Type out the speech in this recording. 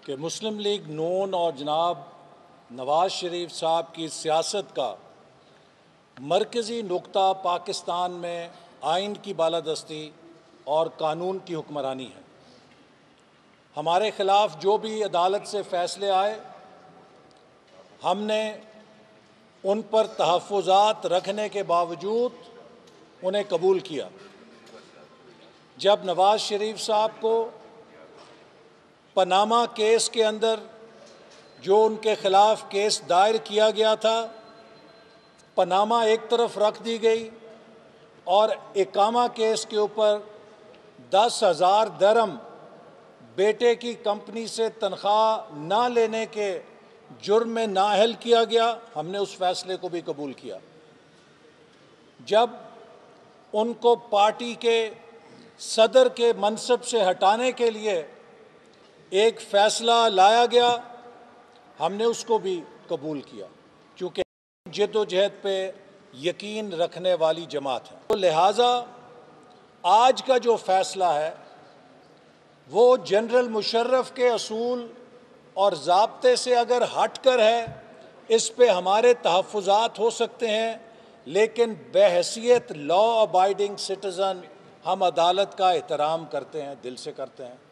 کہ مسلم لیگ نون اور جناب نواز شریف صاحب کی سیاست کا مرکزی نقطہ پاکستان میں آئین کی بالادستی اور قانون کی حکمرانی ہے۔ ہمارے خلاف جو بھی عدالت سے فیصلے آئے ہم نے ان پر تحفظات رکھنے کے باوجود انہیں قبول کیا۔ جب نواز شریف صاحب کو پاناما کیس کے اندر جو ان کے خلاف کیس دائر کیا گیا تھا، پاناما ایک طرف رکھ دی گئی اور اقامہ کیس کے اوپر 10,000 درہم بیٹے کی کمپنی سے تنخواہ نہ لینے کے جرم میں نااہل کیا گیا، ہم نے اس فیصلے کو بھی قبول کیا۔ جب ان کو پارٹی کے صدر کے منصب سے ہٹانے کے لیے ایک فیصلہ لایا گیا، ہم نے اس کو بھی قبول کیا، چونکہ جد و جہد پہ یقین رکھنے والی جماعت ہے۔ تو لہٰذا آج کا جو فیصلہ ہے وہ جنرل مشرف کے اصول اور ضابطے سے اگر ہٹ کر ہے، اس پہ ہمارے تحفظات ہو سکتے ہیں، لیکن بحیثیت لا ابائیڈنگ سٹیزن ہم عدالت کا احترام کرتے ہیں، دل سے کرتے ہیں۔